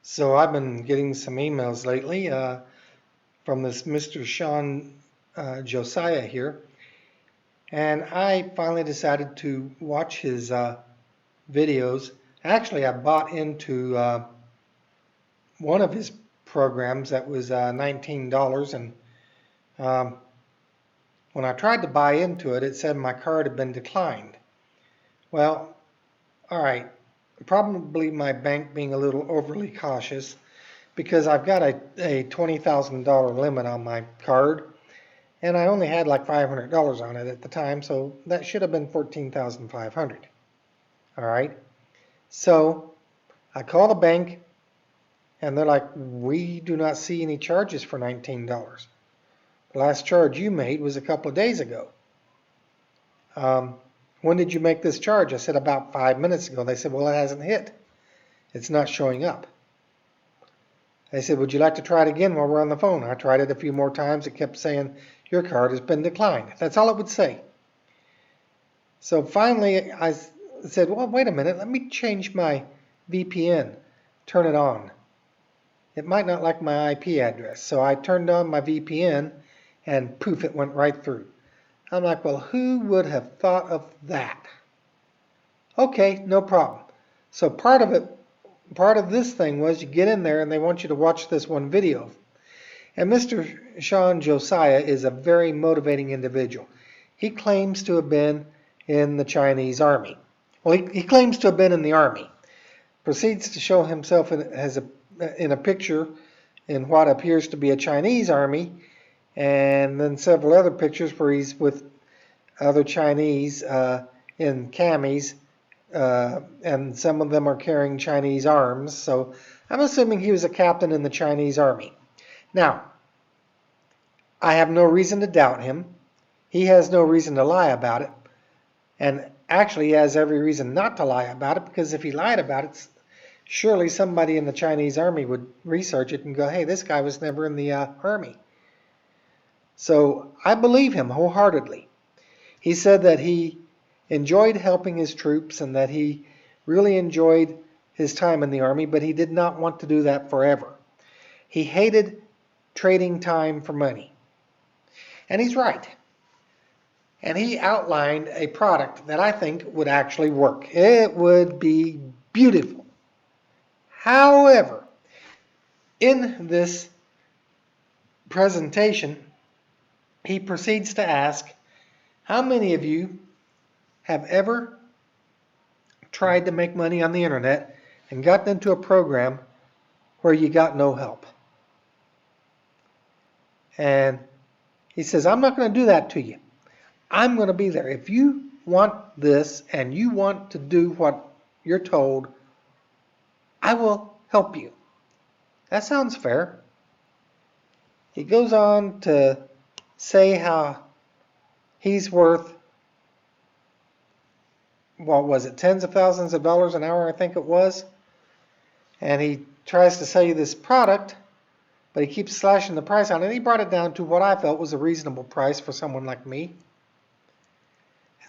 So I've been getting some emails lately from this Mr. Shawn Josiah here, and I finally decided to watch his videos. Actually, I bought into one of his programs that was $19, and um, when I tried to buy into it, it said my card had been declined. Well, all right, probably my bank being a little overly cautious because I've got a $20,000 limit on my card, and I only had like $500 on it at the time, so that should have been $14,500. All right. So I call the bank, and they're like, "We do not see any charges for $19. The last charge you made was a couple of days ago. Um, when did you make this charge?" I said, "About 5 minutes ago." They said, "Well, it hasn't hit. It's not showing up." They said, "Would you like to try it again while we're on the phone?" I tried it a few more times. It kept saying, "Your card has been declined." That's all it would say. So finally, I said, "Well, wait a minute. Let me change my VPN. Turn it on. It might not like my IP address." So I turned on my VPN, and poof, it went right through. I'm like, well, who would have thought of that? Okay, no problem. So part of this thing was you get in there and they want you to watch this one video. And Mr. Shawn Josiah is a very motivating individual. He claims to have been in the Chinese army. Well, he claims to have been in the army. Proceeds to show himself in a picture in what appears to be a Chinese army, and then several other pictures where he's with other Chinese in camis, and some of them are carrying Chinese arms. So I'm assuming he was a captain in the Chinese army. Now, I have no reason to doubt him. He has no reason to lie about it. And actually, he has every reason not to lie about it, because if he lied about it, surely somebody in the Chinese army would research it and go, "Hey, this guy was never in the army." So I believe him wholeheartedly. He said that he enjoyed helping his troops and that he really enjoyed his time in the army, but he did not want to do that forever. He hated trading time for money. And he's right. And he outlined a product that I think would actually work. It would be beautiful. However, in this presentation, he proceeds to ask, how many of you have ever tried to make money on the internet and gotten into a program where you got no help? And he says, "I'm not going to do that to you. I'm going to be there. If you want this and you want to do what you're told, I will help you." That sounds fair. He goes on to say how he's worth, what was it, tens of thousands of dollars an hour, I think it was. And he tries to sell you this product, but he keeps slashing the price on it. And he brought it down to what I felt was a reasonable price for someone like me.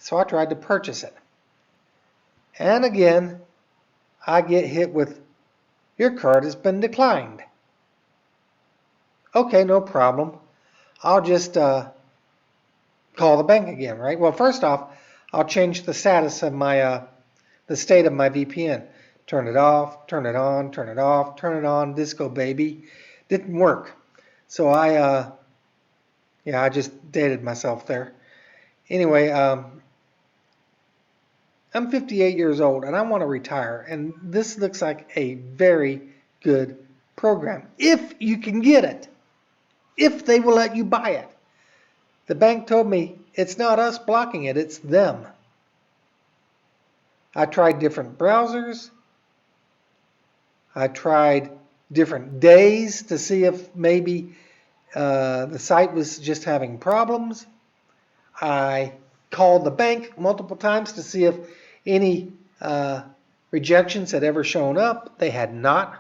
So I tried to purchase it. And again, I get hit with, "Your card has been declined." Okay, no problem. I'll just call the bank again, right? Well, first off, I'll change the status of my, the state of my VPN. Turn it off, turn it on, turn it off, turn it on, disco baby. Didn't work. So I just dated myself there. Anyway, I'm 58 years old and I want to retire. And this looks like a very good program, if you can get it, if they will let you buy it. The bank told me it's not us blocking it, it's them. I tried different browsers. I tried different days to see if maybe the site was just having problems. I called the bank multiple times to see if any rejections had ever shown up. They had not.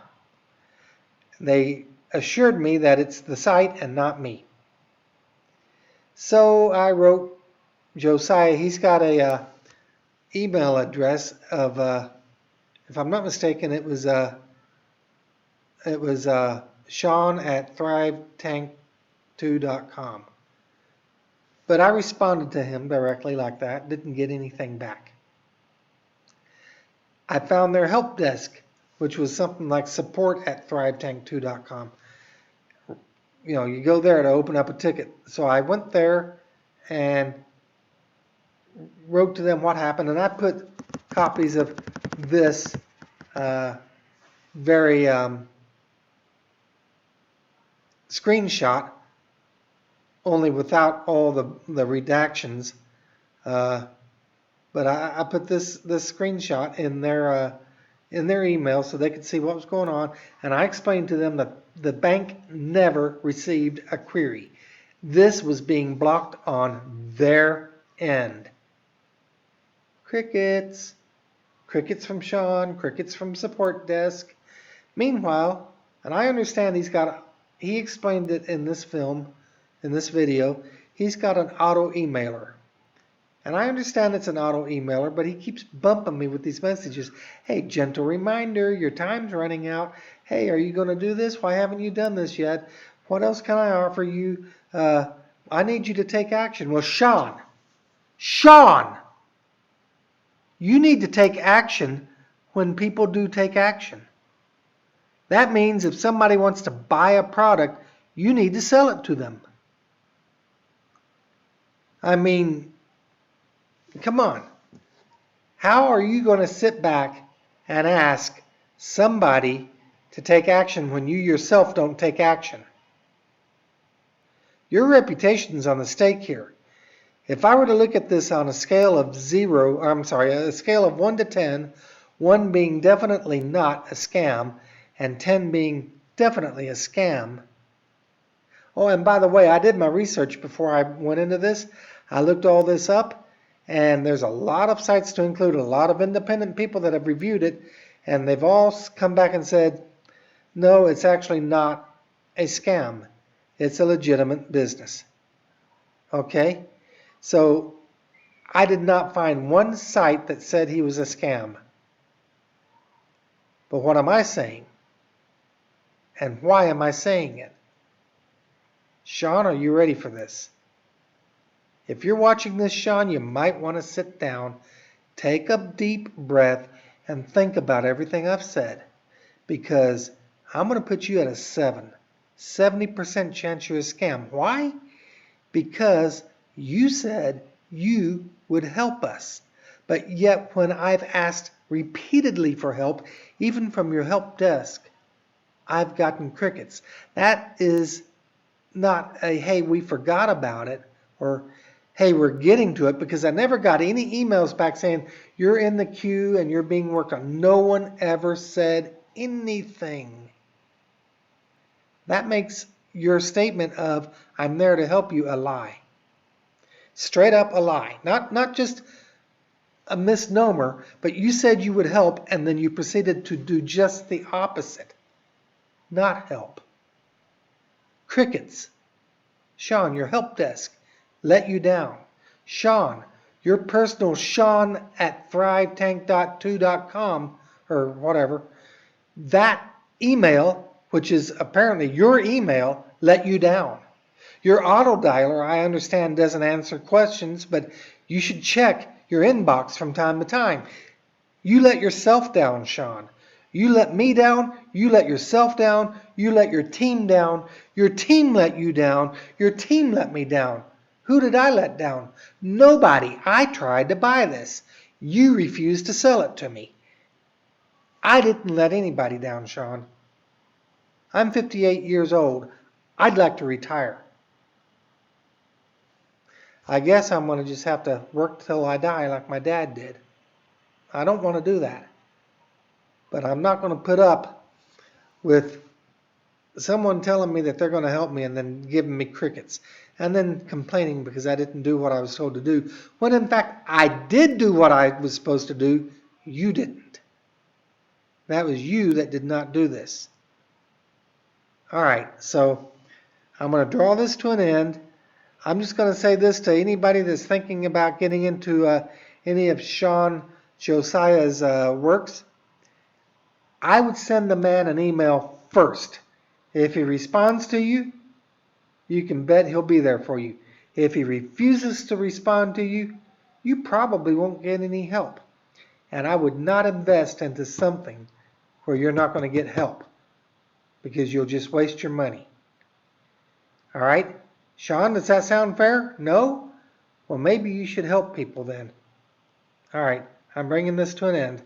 They assured me that it's the site and not me. So I wrote Josiah. He's got a email address of, if I'm not mistaken, it was It was Shawn at thrivetank2.com. But I responded to him directly like that, didn't get anything back. I found their help desk, which was something like support at thrivetank2.com. You know, you go there to open up a ticket. So I went there and wrote to them what happened, and I put copies of this very screenshot, only without all the redactions. But I put this screenshot in their email so they could see what was going on, and I explained to them that the bank never received a query. This was being blocked on their end. Crickets. Crickets from Shawn, crickets from support desk. Meanwhile, and I understand he explained it in this video, he's got an auto emailer. And I understand it's an auto emailer, but he keeps bumping me with these messages. Hey, gentle reminder, your time's running out. Hey, are you going to do this? Why haven't you done this yet? What else can I offer you? I need you to take action. Well, Shawn, you need to take action when people do take action. That means if somebody wants to buy a product, you need to sell it to them. I mean, come on. How are you going to sit back and ask somebody to take action when you yourself don't take action? Your reputation's on the stake here. If I were to look at this on a scale of a scale of 1 to 10, 1 being definitely not a scam, and 10 being definitely a scam. Oh, and by the way, I did my research before I went into this. I looked all this up, and there's a lot of sites to include, a lot of independent people that have reviewed it, and they've all come back and said, no, it's actually not a scam. It's a legitimate business. Okay? So I did not find one site that said he was a scam. But what am I saying? And why am I saying it? Shawn, are you ready for this? If you're watching this, Shawn, you might want to sit down, take a deep breath, and think about everything I've said. Because I'm going to put you at a 70% chance you're a scam. Why? Because you said you would help us. But yet when I've asked repeatedly for help, even from your help desk, I've gotten crickets. That is not a, hey, we forgot about it, or hey, we're getting to it, because I never got any emails back saying you're in the queue and you're being worked on. No one ever said anything. That makes your statement of I'm there to help you a lie. Straight up a lie. Not just a misnomer, but you said you would help and then you proceeded to do just the opposite. Not help. Crickets. Shawn, your help desk let you down. Shawn, your personal Shawn at thrivetank.2.com or whatever, that email, which is apparently your email, let you down. Your auto dialer, I understand, doesn't answer questions, but you should check your inbox from time to time. You let yourself down, Shawn. You let me down, you let yourself down, you let your team down, your team let you down, your team let me down. Who did I let down? Nobody. I tried to buy this. You refused to sell it to me. I didn't let anybody down, Shawn. I'm 58 years old. I'd like to retire. I guess I'm going to just have to work till I die like my dad did. I don't want to do that. But I'm not going to put up with someone telling me that they're going to help me and then giving me crickets. And then complaining because I didn't do what I was told to do. When in fact, I did do what I was supposed to do. You didn't. That was you that did not do this. All right, so I'm going to draw this to an end. I'm just going to say this to anybody that's thinking about getting into any of Shawn Josiah's works. I would send the man an email first. If he responds to you, you can bet he'll be there for you. If he refuses to respond to you, you probably won't get any help. And I would not invest into something where you're not going to get help because you'll just waste your money. All right? Shawn, does that sound fair? No? Well, maybe you should help people then. All right, I'm bringing this to an end.